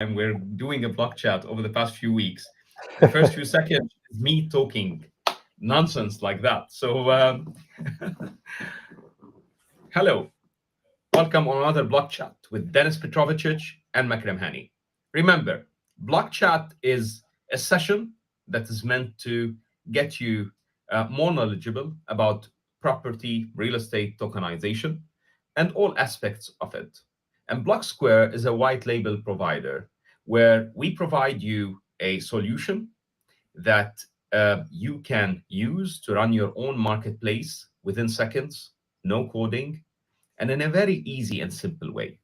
time we're doing a block chat over the past few weeks. The first few seconds is me talking nonsense like that. Hello, welcome on another block chat with Denis Petrovcic and Makram Hani. Remember, block chat is a session that is meant to get you more knowledgeable about property, real estate tokenization, and all aspects of it. And Blocksquare is a white label provider where we provide you a solution that you can use to run your own marketplace within seconds, no coding, and in a very easy and simple way.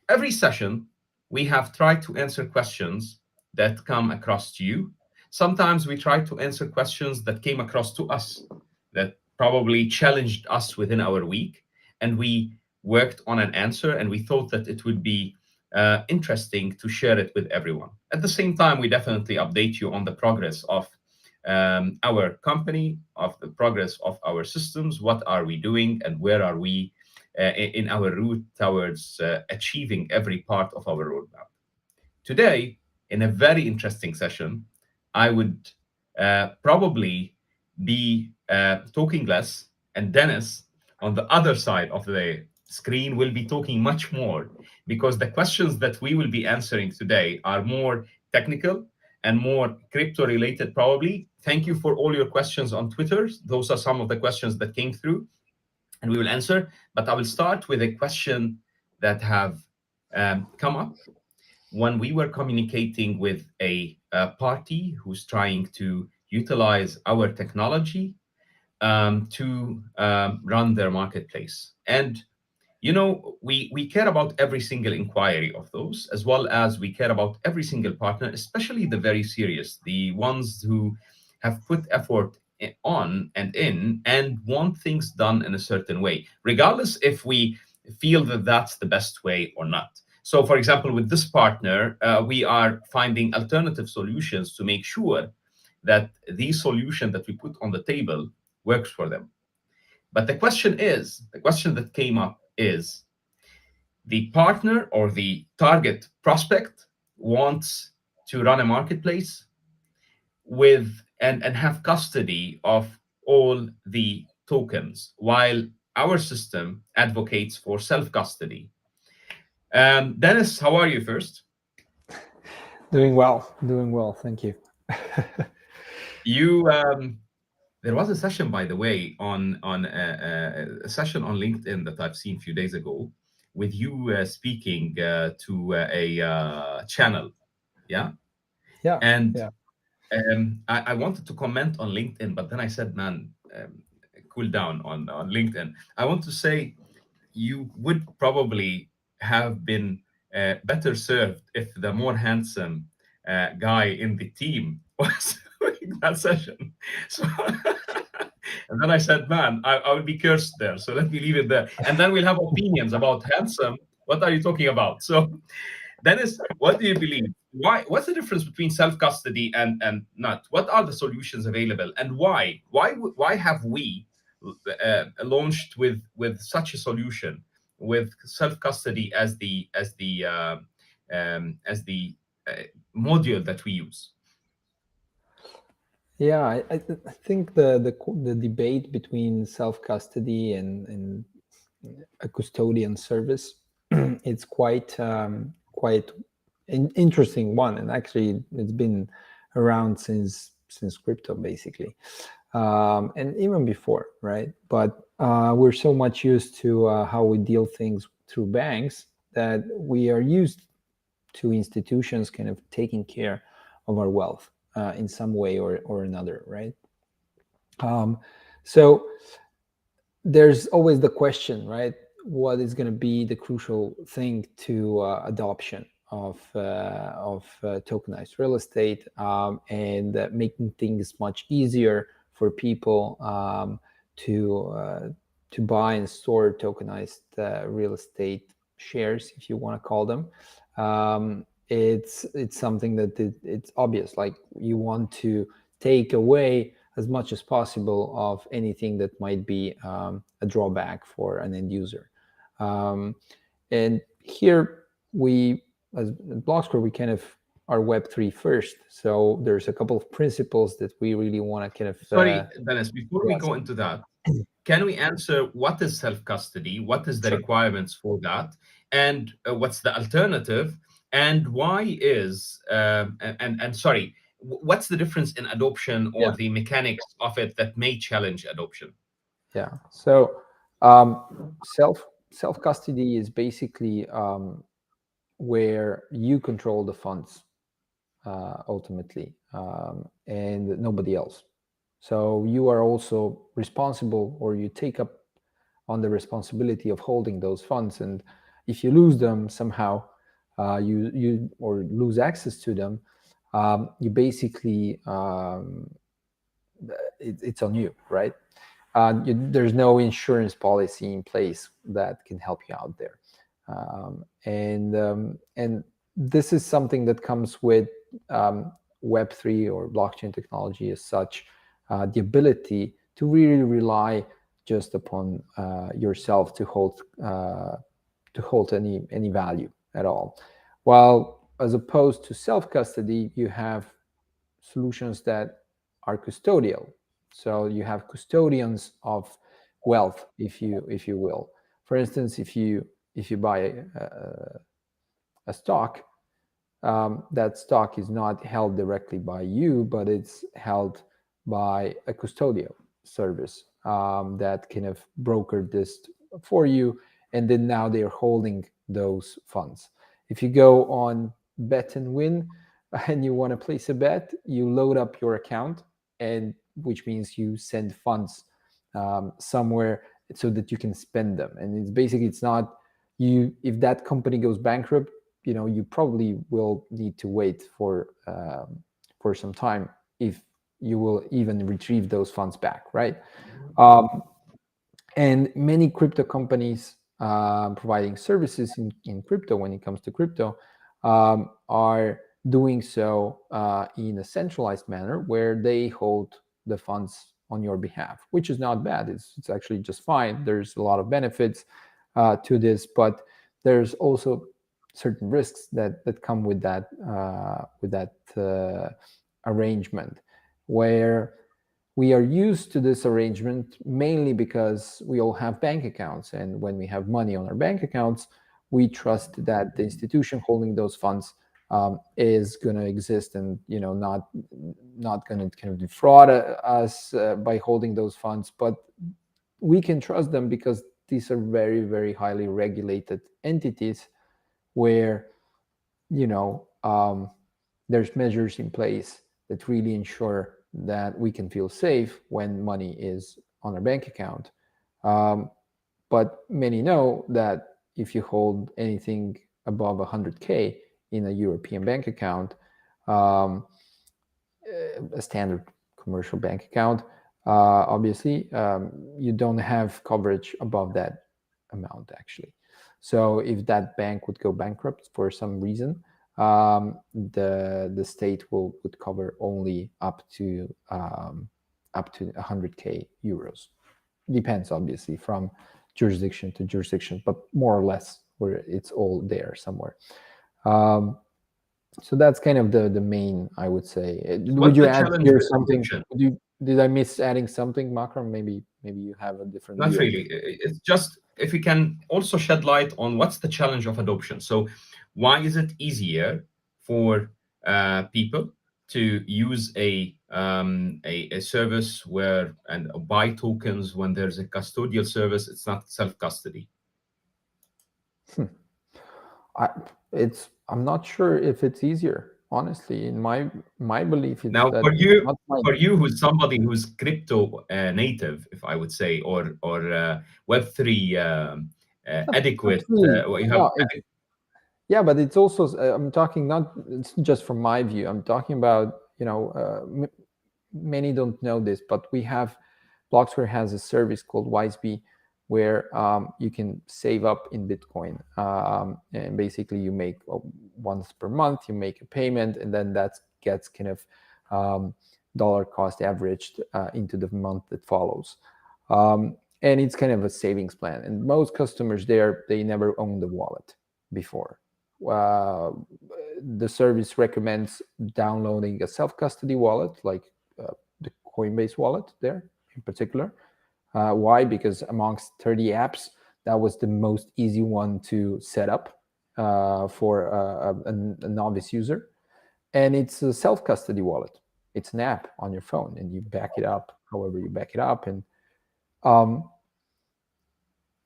Every session, we have tried to answer questions that come across to you. Sometimes we try to answer questions that came across to us that probably challenged us within our week. And we worked on an answer and we thought that it would be interesting to share it with everyone. At the same time, we definitely update you on the progress of our company, of the progress of our systems, what are we doing, and where are we in our route towards achieving every part of our roadmap. Today, in a very interesting session, I would probably be talking less, and Dennis, on the other side of the screen, will be talking much more because the questions that we will be answering today are more technical and more crypto related, probably. Thank you for all your questions on Twitter. Those are some of the questions that came through and we will answer. But I will start with a question that have come up when we were communicating with a party who's trying to utilize our technology to run their marketplace. And we care about every single inquiry of those, as well as we care about every single partner, especially the very serious, the ones who have put effort on and in and want things done in a certain way, regardless if we feel that that's the best way or not. So, for example, with this partner, we are finding alternative solutions to make sure that the solution that we put on the table works for them. But the question that came up is the partner or the target prospect wants to run a marketplace with and have custody of all the tokens, while our system advocates for self-custody. Dennis, how are you first? Doing well, thank you. You There was a session, by the way, on a session on LinkedIn that I've seen a few days ago, with you speaking to a channel, yeah. Yeah, And yeah, I wanted to comment on LinkedIn, but then I said, man, cool down on LinkedIn. I want to say you would probably have been better served if the more handsome guy in the team was doing that session. So, and then I said, man, I will be cursed there. So let me leave it there. And then we'll have opinions about handsome. What are you talking about? So, Dennis, what do you believe? Why? What's the difference between self custody and not? What are the solutions available, and why? Why have we launched with such a solution with self custody as the module that we use? yeah. I think the debate between self custody and a custodian service, it's quite interesting one, and actually it's been around since crypto basically, and even before, right? But we're so much used to how we deal things through banks that we are used to institutions kind of taking care of our wealth in some way or another, right? Um, so there's always the question, right? What is going to be the crucial thing to adoption of tokenized real estate, and making things much easier for people to buy and store tokenized real estate shares, if you want to call them. It's something that it's obvious. Like, you want to take away as much as possible of anything that might be a drawback for an end user. And here we as Blocksquare, we kind of are Web3 first. So there's a couple of principles that we really want to kind of Sorry, Dennis, before we grasp. go into that, can we answer what is self custody? What is the Sure. requirements for that? And what's the alternative? And why is, and sorry, what's the difference in adoption or Yeah. the mechanics of it that may challenge adoption? Yeah. So self custody is basically where you control the funds ultimately, and nobody else. So you are also responsible, or you take up on the responsibility of holding those funds. And if you lose them somehow, you or lose access to them, you basically it's on you, right? There's no insurance policy in place that can help you out there, and this is something that comes with Web3 or blockchain technology as such, the ability to really rely just upon yourself to hold any value at all. While as opposed to self custody, you have solutions that are custodial. So you have custodians of wealth, if you will. For instance, if you buy a stock, that stock is not held directly by you, but it's held by a custodial service that kind of brokered this for you, and then now they are holding those funds. If you go on Bet and Win and you want to place a bet, you load up your account, and which means you send funds somewhere so that you can spend them. And it's basically, it's not you, if that company goes bankrupt, you probably will need to wait for some time if you will even retrieve those funds back, right? um, and many crypto companies providing services in crypto, when it comes to crypto, are doing so in a centralized manner where they hold the funds on your behalf, which is not bad. It's actually just fine. There's a lot of benefits to this, but there's also certain risks that come with that arrangement, where we are used to this arrangement mainly because we all have bank accounts, and when we have money on our bank accounts, we trust that the institution holding those funds is going to exist, and not going to kind of defraud us by holding those funds. But we can trust them because these are very, very highly regulated entities, where you know um, there's measures in place that really ensure that we can feel safe when money is on our bank account. Um, but many know that if you hold anything above 100K in a European bank account, um, a standard commercial bank account, obviously, you don't have coverage above that amount, actually. So if that bank would go bankrupt for some reason, the state would cover only up to 100K euros. Depends, obviously, from jurisdiction to jurisdiction, but more or less where it's all there somewhere. Um, so that's kind of the main, I would say. Would What's you the add challenge here with something? adoption? Did I miss adding something, Makram? Maybe you have a different Not view of really. it. It's just if you can also shed light on what's the challenge of adoption. So, why is it easier for people to use a service where and buy tokens when there's a custodial service? It's not self custody. Hmm. I, I'm not sure if it's easier, honestly. In my belief, it's Now, that for it's you, not mine. for you, who's somebody who's crypto native, if I would say, or Web3 Not adequate, really. you have No, yeah, but it's also, I'm talking, not, it's just from my view. I'm talking about, many don't know this, but we have, Blocksquare has a service called Wiseby, where you can save up in Bitcoin, and basically you make once per month you make a payment, and then that gets kind of dollar cost averaged into the month that follows. And it's kind of a savings plan, and most customers there, they never owned the wallet before. uh, the service recommends downloading a self-custody wallet, like the Coinbase wallet there in particular. Why? Because amongst 30 apps, that was the most easy one to set up for a novice user. And it's a self-custody wallet. It's an app on your phone, and you back it up however you back it up. Um,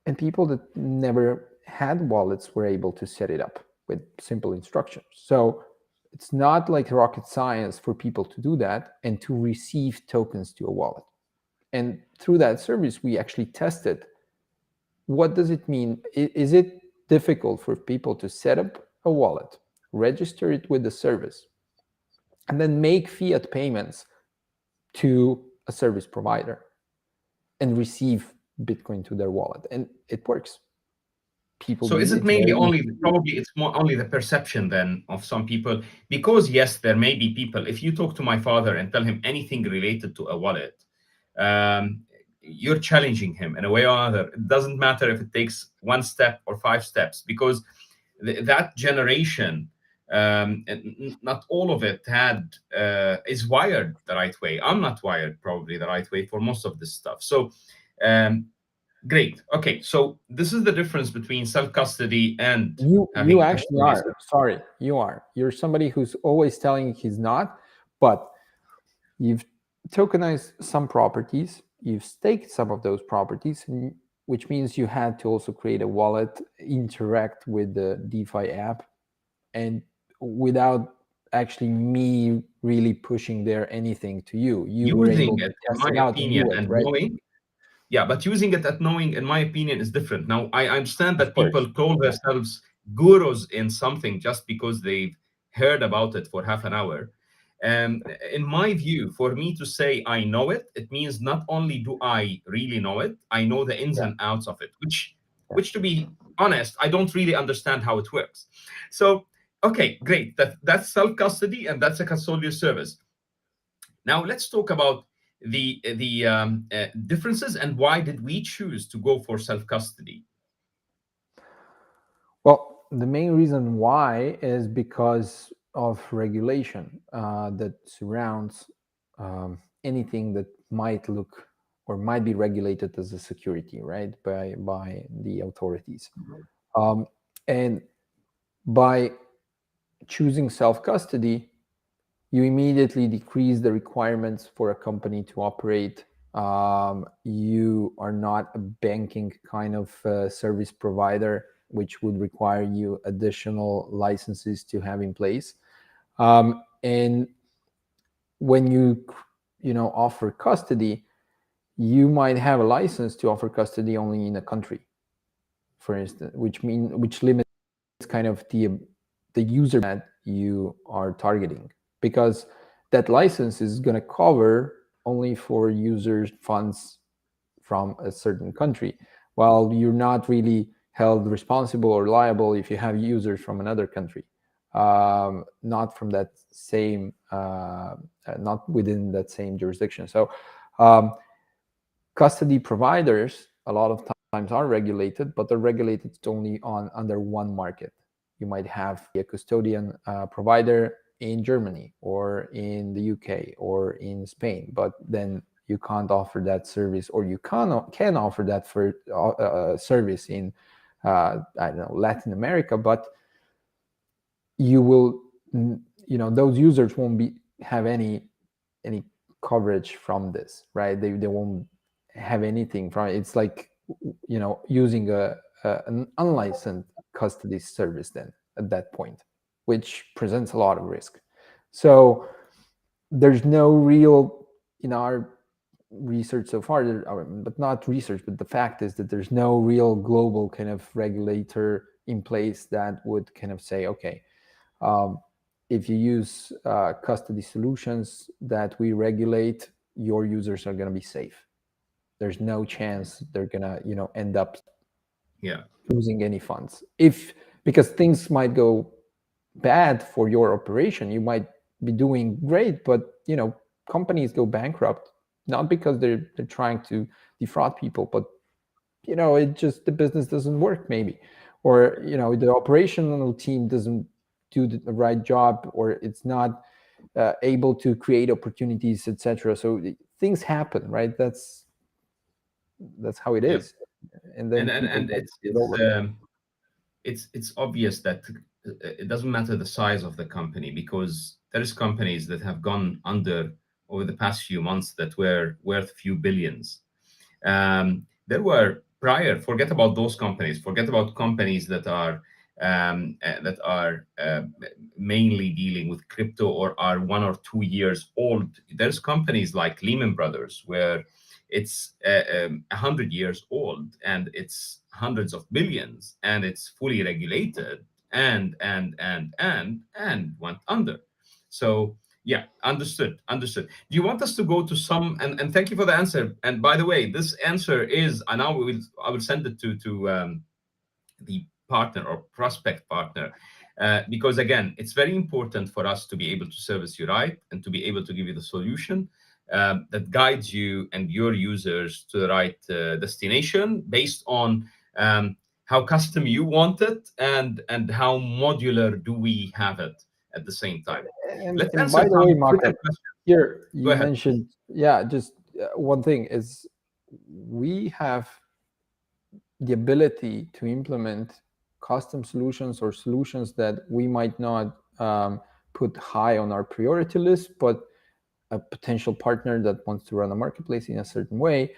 and people that never had wallets were able to set it up with simple instructions. So it's not like rocket science for people to do that and to receive tokens to a wallet. And through that service, we actually tested what does it mean. Is it difficult for people to set up a wallet, register it with the service, and then make fiat payments to a service provider and receive Bitcoin to their wallet? And it works. People So do is it. it It's mainly very only, easy to do. probably it's more only the perception then of some people? Because yes, there may be people, if you talk to my father and tell him anything related to a wallet, um, you're challenging him in a way or another. It doesn't matter if it takes one step or five steps, because that generation, not all of it had is wired the right way. I'm not wired probably the right way for most of this stuff. So um, great. Okay, so this is the difference between self-custody and You having a actually custodial are. service. Sorry, you are. You're somebody who's always telling he's not, but you've tokenized some properties, you've staked some of those properties, which means you had to also create a wallet, interact with the DeFi app, and without actually me really pushing there anything to you, you were able Using to it, in test my it out and opinion, do it, and right? knowing, yeah, but using it at knowing, in my opinion, is different. Now, I understand Of that course. people call Yeah. themselves gurus in something just because they've heard about it for half an hour. In my view, for me to say I know it, it means not only do I really know it, I know the ins Yeah. and outs of it, Yeah. which to be honest, I don't really understand how it works. So, okay, great. That's self custody and that's a custodial service. Now let's talk about the differences and why did we choose to go for self custody. Well, the main reason why is because of regulation that surrounds anything that might look or might be regulated as a security, right, by the authorities. Um, and by choosing self custody, you immediately decrease the requirements for a company to operate. You are not a banking kind of service provider, which would require you additional licenses to have in place. And when you offer custody, you might have a license to offer custody only in a country, for instance, which limits kind of the user that you are targeting, because that license is going to cover only for users funds from a certain country, while you're not really held responsible or liable if you have users from another country, not from that same not within that same jurisdiction. So um, custody providers a lot of times are regulated, but they're regulated only on under one market. You might have a custodian provider in Germany or in the UK or in Spain, but then you can't offer that service, or you can offer that for service in I don't know, Latin America, but you will those users won't be have any coverage from this, right? They won't have anything from it. It's like using an unlicensed custody service then at that point, which presents a lot of risk. So there's no real, in our research so far, but not research, but the fact is that there's no real global kind of regulator in place that would kind of say, okay, um, if you use custody solutions that we regulate, your users are going to be safe. There's no chance they're going to end up Yeah, losing any funds, if because things might go bad for your operation. You might be doing great, but companies go bankrupt, not because they're trying to defraud people, but it just, the business doesn't work maybe, or the operational team doesn't do the right job, or it's not able to create opportunities, etc. So things happen, right? That's how it Yeah. is, and then people And get screwed over. it's obvious that it doesn't matter the size of the company, because there's companies that have gone under over the past few months that were worth few billions. There were prior, forget about those companies, forget about companies that are mainly dealing with crypto or are 1 or 2 years old. There's companies like Lehman Brothers where it's 100 years old and it's hundreds of billions and it's fully regulated and went under. So yeah, understood. Do you want us to go to some, and thank you for the answer. And by the way, this answer is, and now I will send it to the partner or prospect partner, because again, it's very important for us to be able to service you right and to be able to give you the solution that guides you and your users to the right destination based on how custom you want it and how modular do we have it at the same time. Let's And answer by the way, some Twitter Makram, questions. here Go you ahead. mentioned, yeah, just one thing is we have the ability to implement custom solutions or solutions that we might not put high on our priority list, but a potential partner that wants to run a marketplace in a certain way,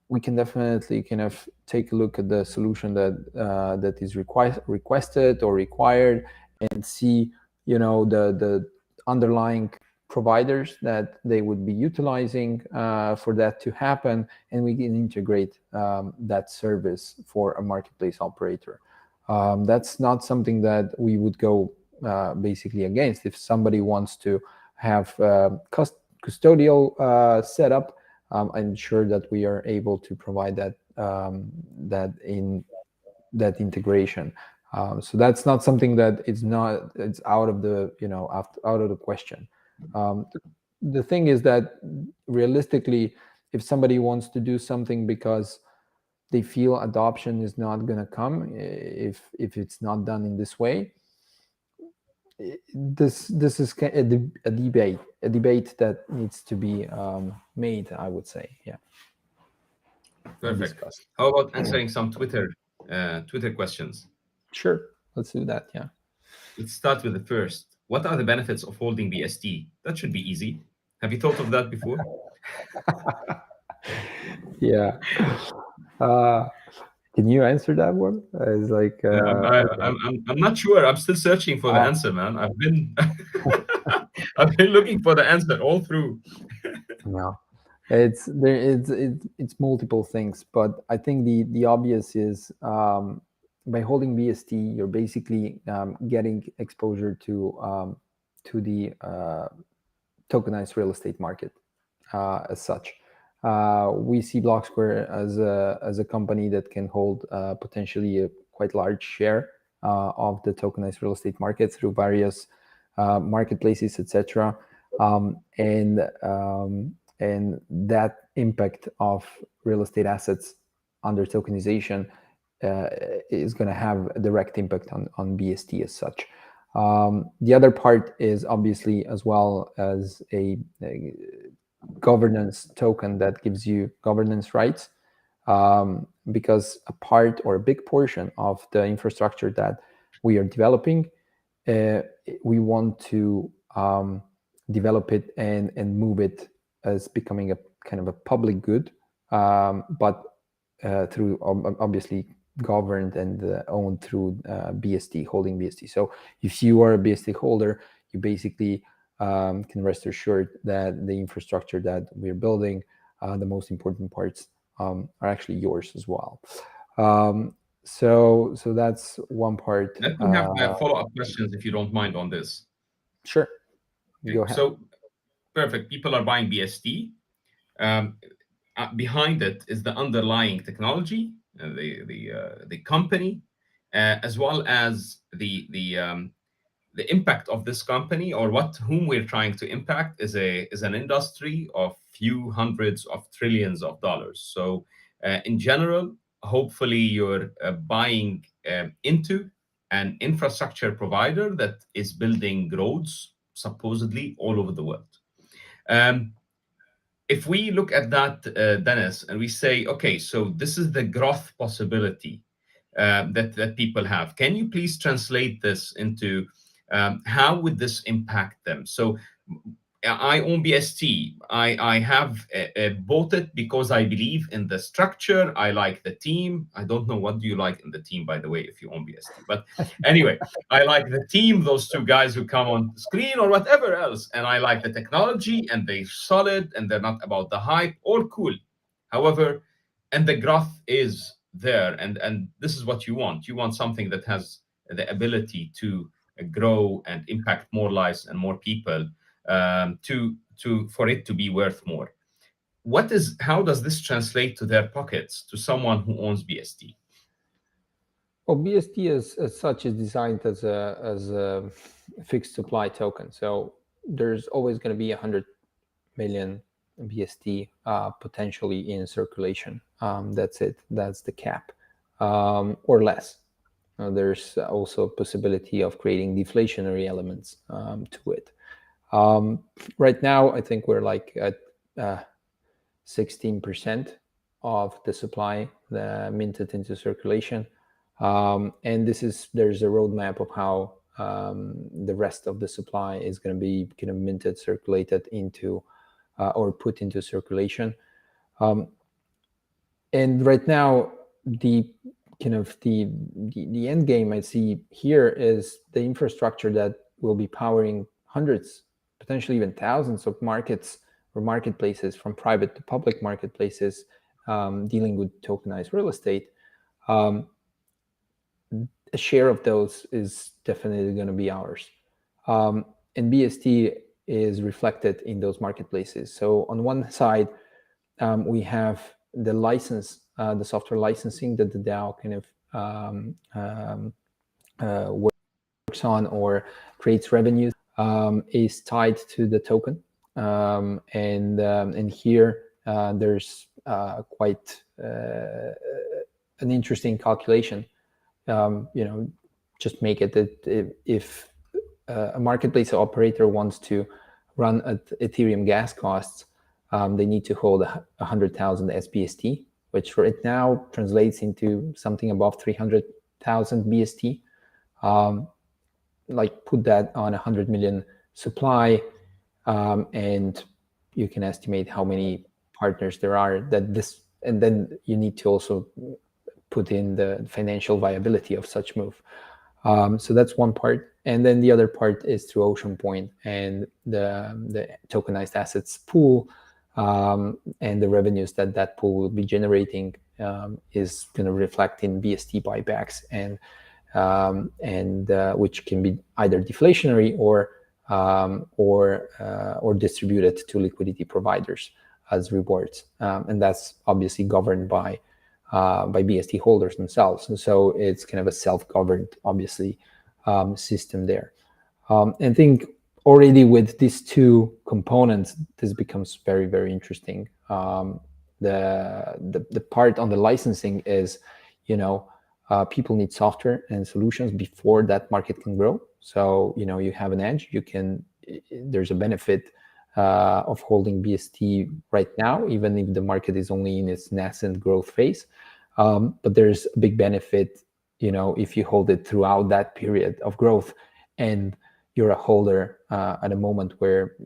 we can definitely kind of take a look at the solution that is requested or required, and see the underlying providers that they would be utilizing for that to happen, and we can integrate that service for a marketplace operator. That's not something that we would go basically against. If somebody wants to have custodial setup, I'm sure that we are able to provide that integration. So that's not something that it's out of the out of the question. The thing is that realistically, if somebody wants to do something because they feel adoption is not going to come if it's not done in this way, this is a debate that needs to be made, I would say, yeah, and Perfect. discussed. How about answering some Twitter questions? Sure, let's do that, yeah. Let's start with the first. What are the benefits of holding BST? That should be easy. Have you thought of that before? Yeah. uh can you answer that one? It's like okay. I'm not sure. I'm still searching for the uh, answer, man. I've been I've been looking for the answer all through. no, it's multiple things, but I think the obvious is, by holding BST, you're basically getting exposure to the tokenized real estate market as such. We see Blocksquare as a company that can hold potentially a quite large share of the tokenized real estate market through various marketplaces, etc. And that impact of real estate assets under tokenization uh, is going to have a direct impact on BST as such. The other part is obviously, as well as a governance token that gives you governance rights, because a part or a big portion of the infrastructure that we are developing, uh, we want to develop it and move it as becoming a kind of a public good, but through obviously governed and owned through BST, holding BST. So if you are a BST holder, you basically can rest assured that the infrastructure that we're building, the most important parts, are actually yours as well. So that's one part. Let me have follow-up questions if you don't mind on this. Sure, go Okay, ahead. so perfect. People are buying BST. Um, Behind it is the underlying technology, the company, as well as the impact of this company, or what whom we're trying to impact is an industry of few hundreds of trillions of dollars. So in general, hopefully you're buying into an infrastructure provider that is building roads supposedly all over the world. Um, if we look at that, Dennis, and we say, okay, so this is the growth possibility that people have. Can you please translate this into how would this impact them? So I own BST. I have bought it because I believe in the structure. I like the team. I don't know what do you like in the team, by the way, if you own BST. But anyway, I like the team, those two guys who come on screen or whatever else. And I like the technology and they're solid and they're not about the hype. All cool. However, and the growth is there. And this is what you want. You want something that has the ability to grow and impact more lives and more people to for it to be worth more. How does this translate to their pockets to someone who owns BST? Well, BST as such is designed as a fixed supply token. So there's always going to be 100 million BST potentially in circulation. That's it. That's the cap, or less. There's also a possibility of creating deflationary elements to it. Right now, I think we're like at 16% of the supply minted into circulation. And there's a roadmap of how the rest of the supply is going to be kind of minted, circulated into, or put into circulation. And right now, the kind of the end game I see here is the infrastructure that will be powering hundreds, potentially even thousands of markets or marketplaces, from private to public marketplaces, dealing with tokenized real estate. A share of those is definitely going to be ours. And BST is reflected in those marketplaces. So on one side, we have the license, the software licensing that the DAO kind of works on or creates revenues, is tied to the token. And here there's quite an interesting calculation. Just make it that if a marketplace operator wants to run at Ethereum gas costs, they need to hold 100,000 SBST, which right now translates into something above 300,000 BST. Like put that on 100 million supply, and you can estimate how many partners there are and then you need to also put in the financial viability of such move. So that's one part. And then the other part is through Ocean Point and the tokenized assets pool, and the revenues that pool will be generating is going to reflect in BST buybacks and which can be either deflationary or distributed to liquidity providers as rewards, and that's obviously governed by BST holders themselves. And so it's kind of a self-governed, obviously, system there. And I think already with these two components, this becomes very, very interesting. The part on the licensing is, people need software and solutions before that market can grow. So, you have an edge. There's a benefit of holding BST right now, even if the market is only in its nascent growth phase. But there's a big benefit, if you hold it throughout that period of growth, and you're a holder at a moment where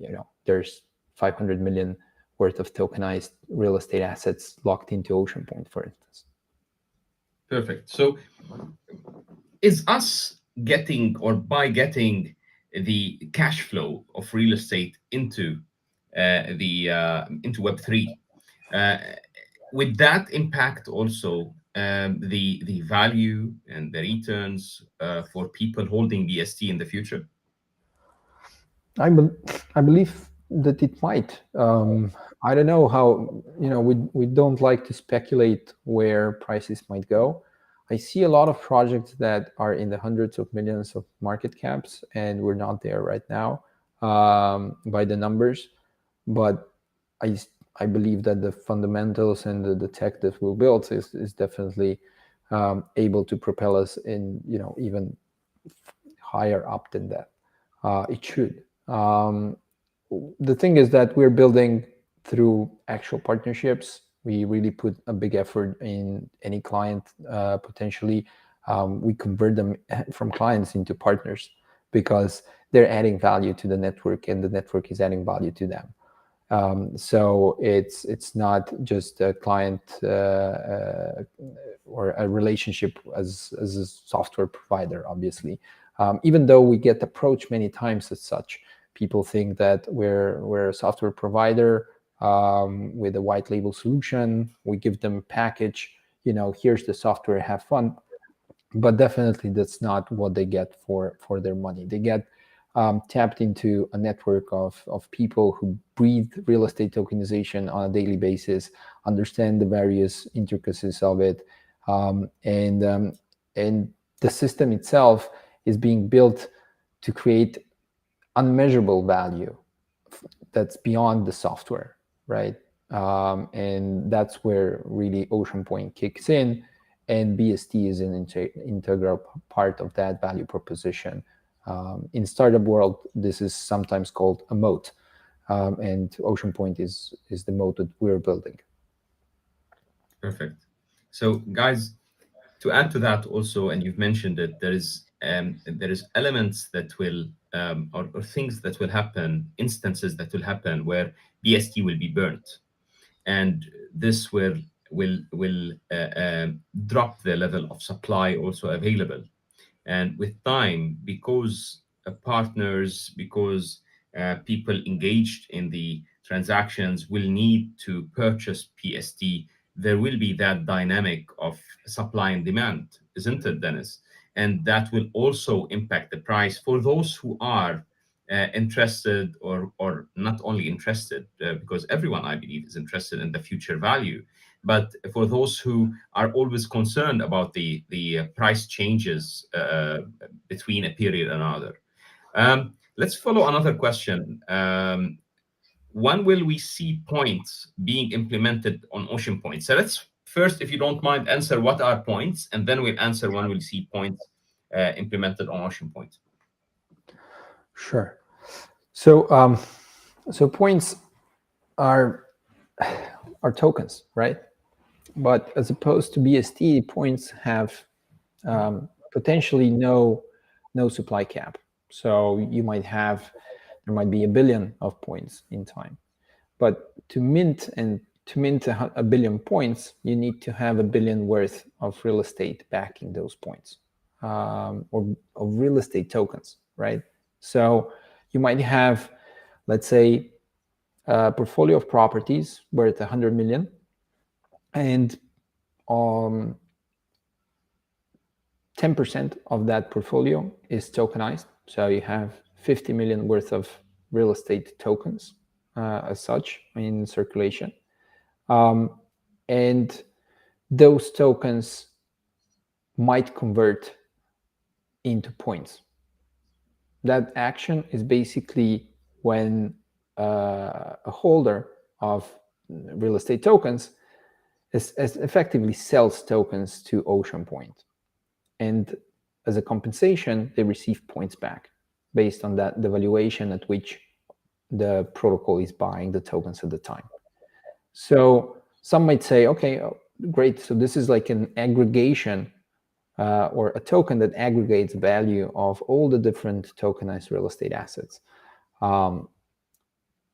there's 500 million worth of tokenized real estate assets locked into Ocean Point, for instance. Perfect. So is us getting, or by getting the cash flow of real estate into into Web3, uh, would that impact also the value and the returns for people holding BST in the future? I believe that it might. I don't know how, we don't like to speculate where prices might go. I see a lot of projects that are in the hundreds of millions of market caps, and we're not there right now by the numbers. But I believe that the fundamentals and the tech that we built is definitely able to propel us in, even higher up than that. It should. The thing is that we're building through actual partnerships. We really put a big effort in any client. Potentially, we convert them from clients into partners because they're adding value to the network, and the network is adding value to them. So it's not just a client or a relationship as a software provider, obviously. Even though we get approached many times as such, people think that we're a software provider with a white label solution. We give them a package, here's the software, have fun. But definitely that's not what they get for their money. They get tapped into a network of people who breathe real estate tokenization on a daily basis, understand the various intricacies of it, and the system itself is being built to create unmeasurable value that's beyond the software, right? And that's where really Ocean Point kicks in, and BST is an integral part of that value proposition. In startup world, this is sometimes called a moat, and Ocean Point is the moat that we're building. Perfect. So, guys, to add to that also, and you've mentioned it, there is elements that will or things that will happen, instances that will happen where BST will be burnt, and this will drop the level of supply also available. And with time, because partners, because people engaged in the transactions will need to purchase PST, there will be that dynamic of supply and demand, isn't it, Dennis? And that will also impact the price for those who are interested, or not only interested, because everyone, I believe, is interested in the future value, but for those who are always concerned about the price changes between a period and another. Let's follow another question. When will we see points being implemented on Ocean Point? So let's first, if you don't mind, answer what are points, and then we'll answer when we'll see points implemented on Ocean Point. Sure. So points are tokens, right? But as opposed to BST, points have potentially no supply cap. So there might be a billion of points in time. But to mint a billion points, you need to have a billion worth of real estate backing those points, or of real estate tokens, right? So you might have, let's say, a portfolio of properties worth 100 million, and 10% of that portfolio is tokenized. So you have 50 million worth of real estate tokens as such in circulation. And those tokens might convert into points. That action is basically when a holder of real estate tokens is effectively sells tokens to Ocean Point. And as a compensation, they receive points back based on the valuation at which the protocol is buying the tokens at the time. So some might say, okay, great. So this is like an aggregation or a token that aggregates value of all the different tokenized real estate assets.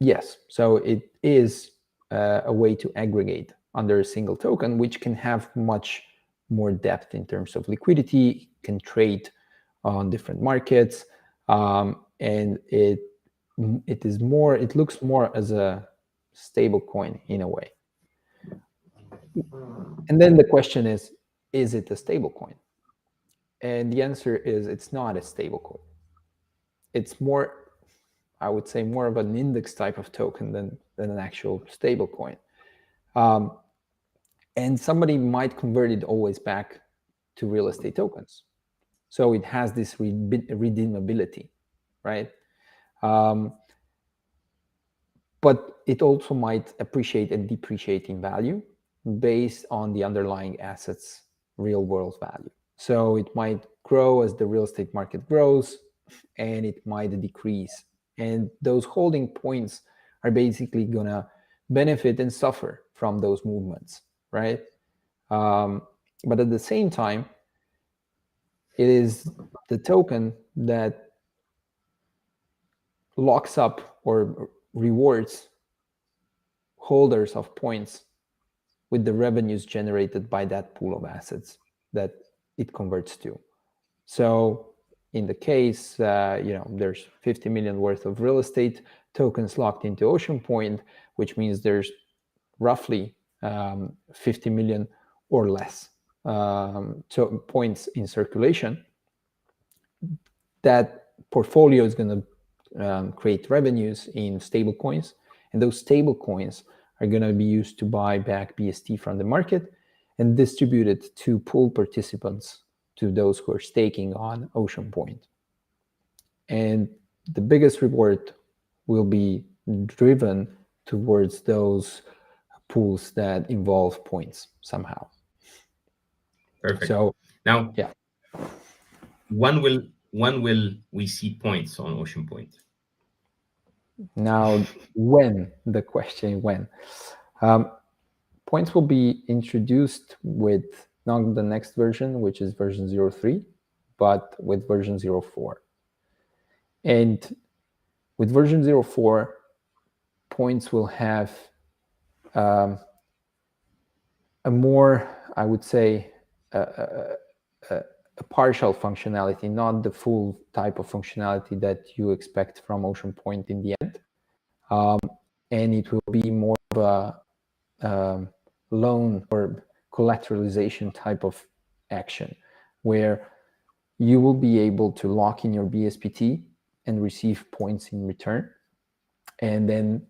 Yes, so it is a way to aggregate under a single token, which can have much more depth in terms of liquidity, can trade on different markets, and it looks more as a stable coin in a way. And then the question is it a stable coin? And the answer is it's not a stable coin. It's more, I would say, more of an index type of token than an actual stable coin. And somebody might convert it always back to real estate tokens. So it has this redeemability, right? But it also might appreciate and depreciate in value based on the underlying assets' real world value. So it might grow as the real estate market grows, and it might decrease. And those holding points are basically gonna benefit and suffer from those movements, right? Um, but at the same time, it is the token that locks up or rewards holders of points with the revenues generated by that pool of assets that it converts to. So in the case, there's 50 million worth of real estate tokens locked into Ocean Point, which means there's roughly 50 million or less points in circulation. That portfolio is going to create revenues in stable coins, and those stable coins are going to be used to buy back BST from the market and distribute it to pool participants, to those who are staking on Ocean Point. And the biggest reward will be driven towards those pools that involve points somehow. Perfect. So Now, yeah, when will we see points on Ocean Point? now the question when. Points will be introduced with not the next version, which is version 03, but with version 04. And with version 04, points will have a more, I would say, a partial functionality, not the full type of functionality that you expect from Ocean Point in the end. And it will be more of a loan or collateralization type of action, where you will be able to lock in your BSPT and receive points in return. And then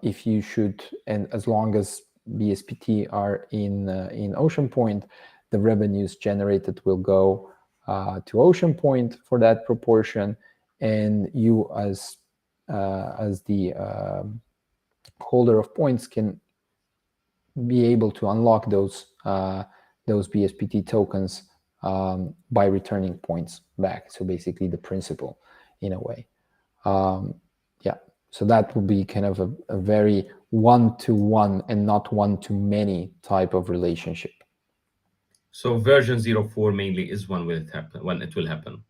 if you should, and as long as BSPT are in Ocean Point, the revenues generated will go to Ocean Point for that proportion, and you as the holder of points can be able to unlock those BSPT tokens by returning points back. So basically the principal in a way. Yeah, so that would be kind of a very one-to-one and not one-to-many type of relationship. So version 04 mainly is when it will happen.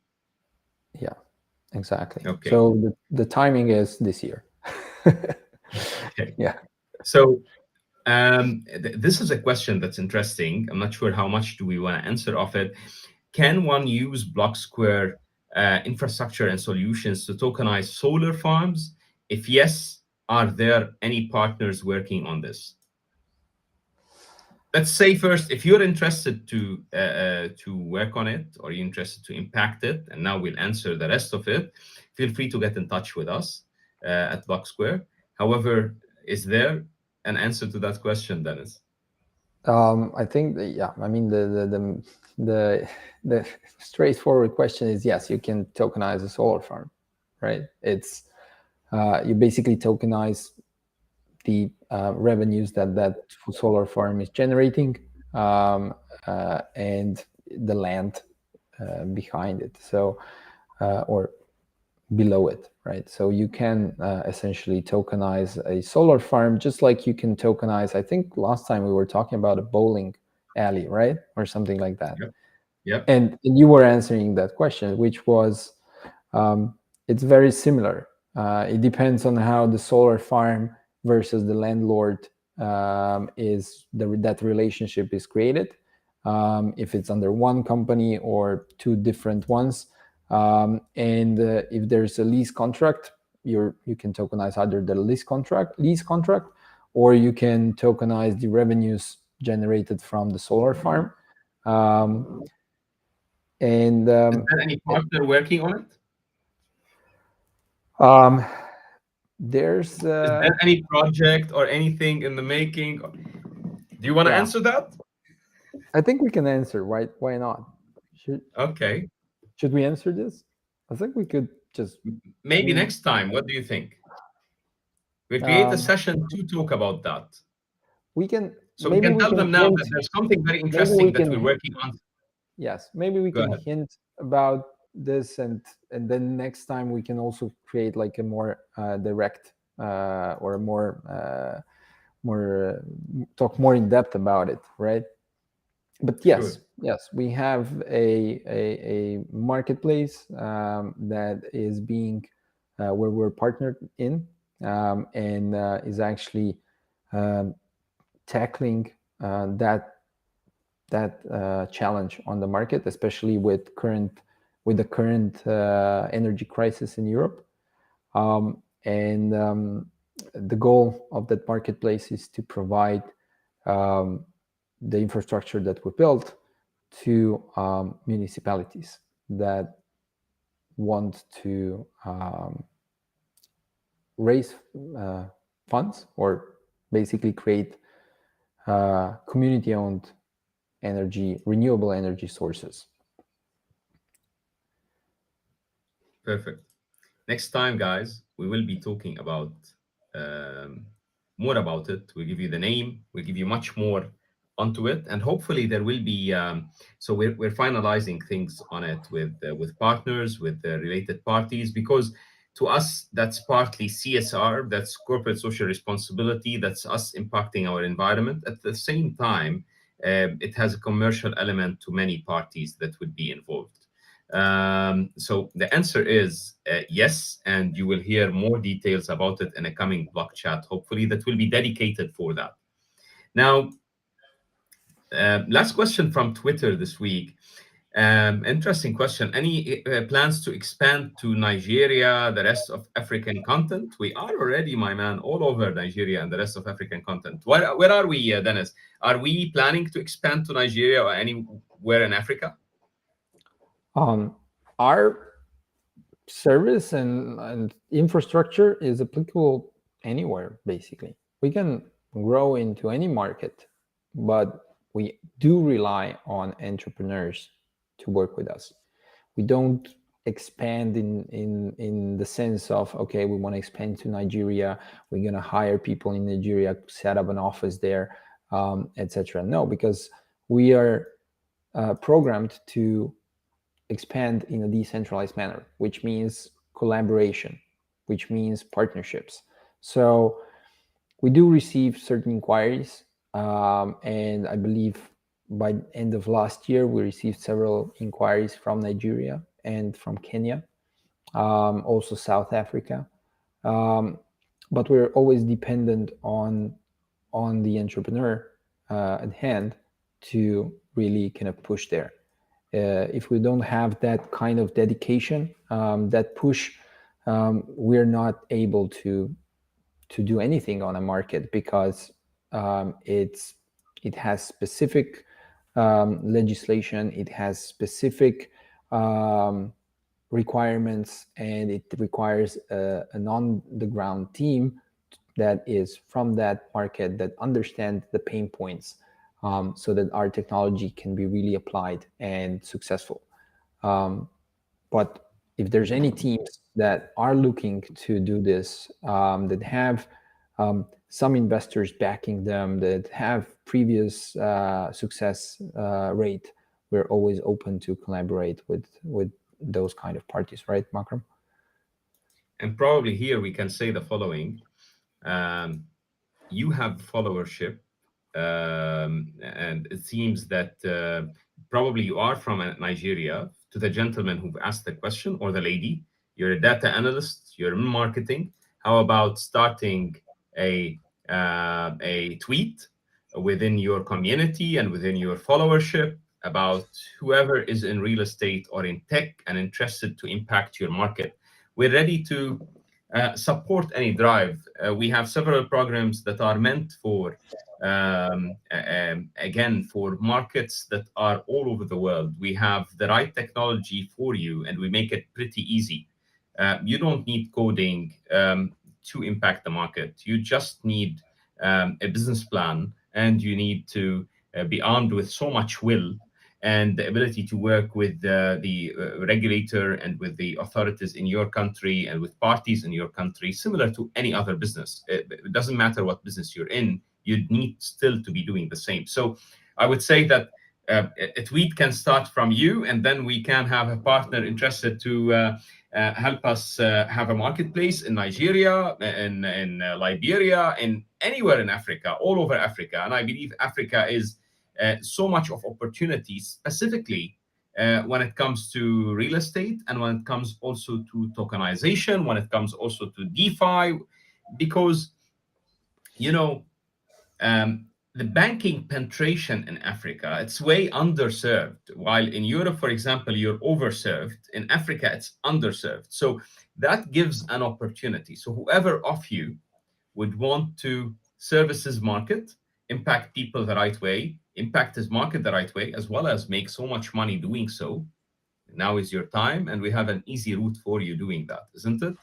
Yeah, exactly. Okay. So the timing is this year. Okay. Yeah. So this is a question that's interesting. I'm not sure how much do we want to answer of it. Can one use Blocksquare infrastructure and solutions to tokenize solar farms? If yes, are there any partners working on this? Let's say first, if you're interested to work on it, or you're interested to impact it, and now we'll answer the rest of it, feel free to get in touch with us at Blocksquare. However, is there an answer to that question, Dennis? I think I mean the straightforward question is yes, you can tokenize a solar farm, right? It's you basically tokenize the revenues that solar farm is generating, and the land behind it, so or below it, right? So you can essentially tokenize a solar farm, just like you can tokenize, I think last time we were talking about a bowling alley, right? Or something like that. Yep. Yep. And you were answering that question, which was, it's very similar. It depends on how the solar farm versus the landlord that relationship is created. If it's under one company or two different ones. And if there's a lease contract, you can tokenize either the lease contract, or you can tokenize the revenues generated from the solar farm. And Is there any partner working on it? There's Is there any project or anything in the making? Do you want to answer that? I think we can answer. Why not? Okay. Should we answer this? I think we could just Maybe next time. What do you think? We create a session to talk about that. we can So we can tell them now that there's something very maybe we interesting that we're can working on. Yes, maybe we Go can ahead. hint about this, and then next time we can also create like a more direct or a more talk more in depth about it, right? But Sure. yes, we have a marketplace that is being where we're partnered in, and is actually um, tackling that challenge on the market, especially with the current energy crisis in Europe. And the goal of that marketplace is to provide um, the infrastructure that we built to municipalities that want to raise uh, funds or basically create community-owned energy, renewable energy sources. Perfect. Next time, guys, we will be talking about um, more about it. We'll give you the name, we'll give you much more onto it, and hopefully there will be. So we're finalizing things on it with partners, with the related parties, because to us that's partly CSR, that's corporate social responsibility, that's us impacting our environment. At the same time, it has a commercial element to many parties that would be involved. So the answer is yes, and you will hear more details about it in a coming block chat, hopefully, that will be dedicated for that. Now, last question from Twitter this week. Interesting question. Any plans to expand to Nigeria, the rest of African continent? We are already, my man, all over Nigeria and the rest of African continent. Where are we, Dennis? Are we planning to expand to Nigeria or anywhere in Africa? Um, our service and infrastructure is applicable anywhere, basically. We can grow into any market, but we do rely on entrepreneurs to work with us. We don't expand in the sense of, okay, we want to expand to Nigeria, we're going to hire people in Nigeria, set up an office there, etc. No, because we are programmed to expand in a decentralized manner, which means collaboration, which means partnerships. So we do receive certain inquiries, and I believe by the end of last year we received several inquiries from Nigeria and from Kenya, also South Africa. Um, but we're always dependent on the entrepreneur at hand to really kind of push there. If we don't have that kind of dedication, that push, we're not able to do anything on a market because it has specific legislation, it has specific um, requirements, and it requires an on the ground team that is from that market that understand the pain points, so that our technology can be really applied and successful. Um, but if there's any teams that are looking to do this, that have some investors backing them, that have previous success rate, we're always open to collaborate with those kind of parties, right, Makram? And probably here we can say the following. Um, you have followership, and it seems that probably you are from Nigeria. To the gentleman who asked the question, or the lady, you're a data analyst, you're in marketing. How about starting a tweet within your community and within your followership about whoever is in real estate or in tech and interested to impact your market? We're ready to support any drive. We have several programs that are meant for, again, for markets that are all over the world. We have the right technology for you, and we make it pretty easy. You don't need coding to impact the market. You just need a business plan, and you need to be armed with so much will and the ability to work with the regulator and with the authorities in your country and with parties in your country, similar to any other business. It doesn't matter what business you're in, you need still to be doing the same. So I would say that a tweet can start from you, and then we can have a partner interested to help us have a marketplace in Nigeria, in Liberia, in anywhere in Africa, all over Africa. And I believe Africa is so much of opportunity, specifically when it comes to real estate, and when it comes also to tokenization, when it comes also to DeFi, because you know the banking penetration in Africa, it's way underserved. While in Europe, for example, you're overserved, in Africa, it's underserved. So that gives an opportunity. So whoever of you would want to service his market, impact people the right way, impact his market the right way, as well as make so much money doing so, now is your time. And we have an easy route for you doing that, isn't it?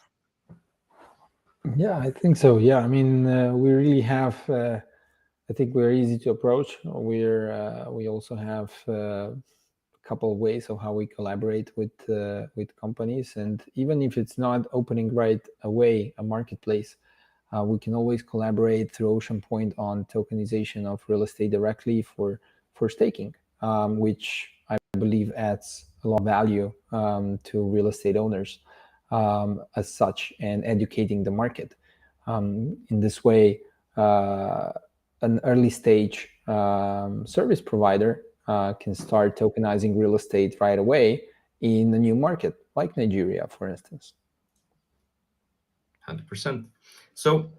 Yeah, I think so. Yeah, I mean, we really have. I think we're easy to approach. We also have a couple of ways of how we collaborate with companies, and even if it's not opening right away a marketplace, we can always collaborate through Ocean Point on tokenization of real estate directly for staking, which I believe adds a lot of value to real estate owners as such, and educating the market. In this way, an early stage service provider can start tokenizing real estate right away in a new market, like Nigeria, for instance. 100%. So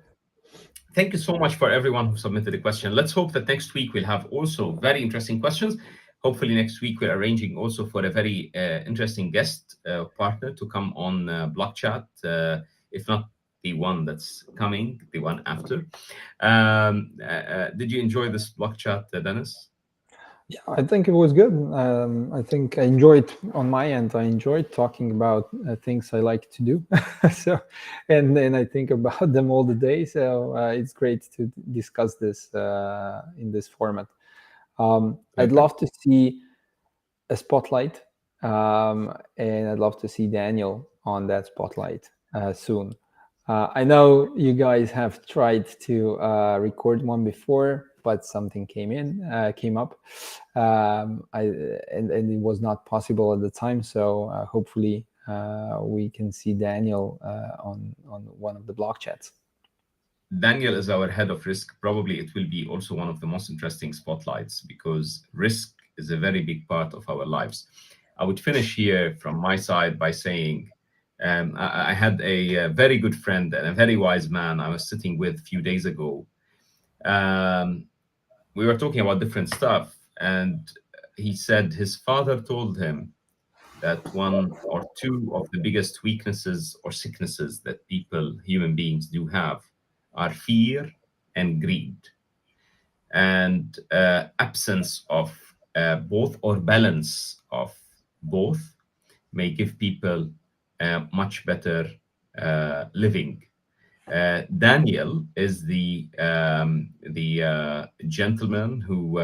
thank you so much for everyone who submitted a question. Let's hope that next week we'll have also very interesting questions. Hopefully next week we're arranging also for a very interesting guest partner to come on Block Chat, if not the one that's coming, the one after. Did you enjoy this Block Chat, Dennis? Yeah, I think it was good. I think I enjoyed on my end. I enjoyed talking about things I like to do. So, and then I think about them all the day. So it's great to discuss this in this format. I'd Perfect. love to see a spotlight, and I'd love to see Daniel on that spotlight soon. I know you guys have tried to record one before, but something came up, and it was not possible at the time. So hopefully we can see Daniel on one of the block chats. Daniel is our head of risk. Probably it will be also one of the most interesting spotlights because risk is a very big part of our lives. I would finish here from my side by saying I had a very good friend and a very wise man I was sitting with a few days ago. Um, we were talking about different stuff, and he said his father told him that one or two of the biggest weaknesses or sicknesses that people, human beings, do have are fear and greed, and absence of both or balance of both may give people much better living. Daniel is the gentleman who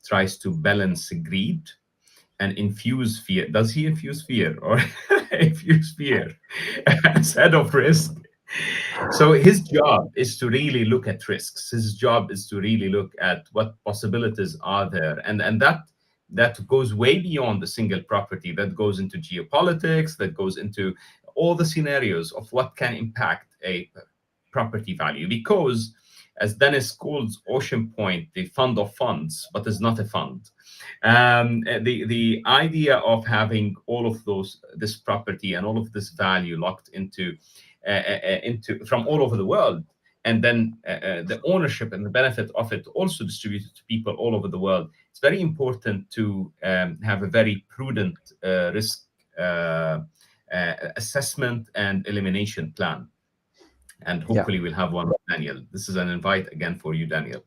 tries to balance greed and infuse fear. Does he infuse fear or infuse fear as head of risk? So his job is to really look at risks. His job is to really look at what possibilities are there, and that goes way beyond the single property. That goes into geopolitics. That goes into all the scenarios of what can impact a property value. Because, as Dennis calls Ocean Point, the fund of funds, but is not a fund. The idea of having all of this property and all of this value locked into from all over the world, and then the ownership and the benefit of it also distributed to people all over the world. It's very important to have a very prudent risk assessment and elimination plan. And Yeah. hopefully we'll have one with Daniel. This is an invite again for you, Daniel.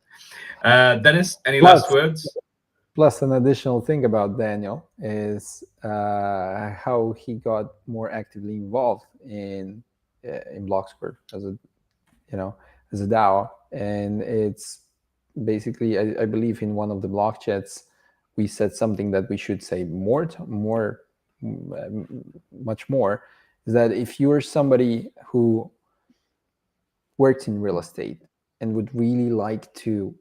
Dennis, any last Plus, words? plus an additional thing about Daniel is how he got more actively involved in Blocksquare as a as a DAO, and it's basically I believe in one of the block chats we said something that we should say much more, is that if you're somebody who works in real estate and would really like to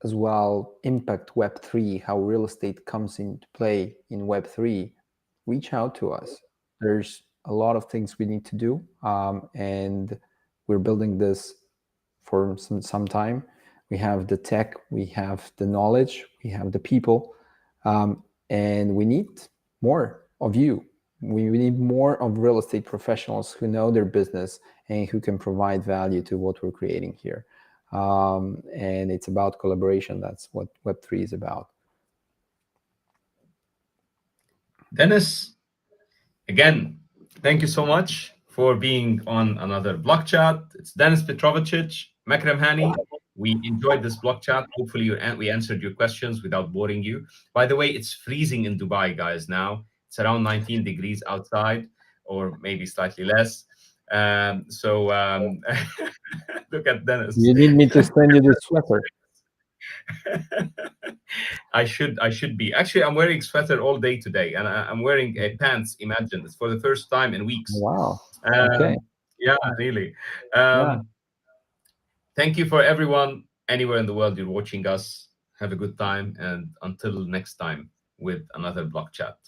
as well impact Web3, how real estate comes into play in Web3, reach out to us. There's a lot of things we need to do, and we're building this for some time. We have the tech, we have the knowledge, we have the people, and we need more of you. We need more of real estate professionals who know their business and who can provide value to what we're creating here. And it's about collaboration. That's what Web3 is about. Dennis, again, thank you so much for being on another block chat. It's Denis Petrovcic, Makram Hani. We enjoyed this block chat. Hopefully, we answered your questions without boring you. By the way, it's freezing in Dubai, guys, now. It's around 19 degrees outside, or maybe slightly less. So look at Dennis. You need me to send you the sweater. I should be. Actually, I'm wearing sweater all day today, and I'm wearing a pants. Imagine it's for the first time in weeks. Wow. Okay. Yeah, really. Yeah. Thank you for everyone anywhere in the world you're watching us. Have a good time, and until next time with another block chat.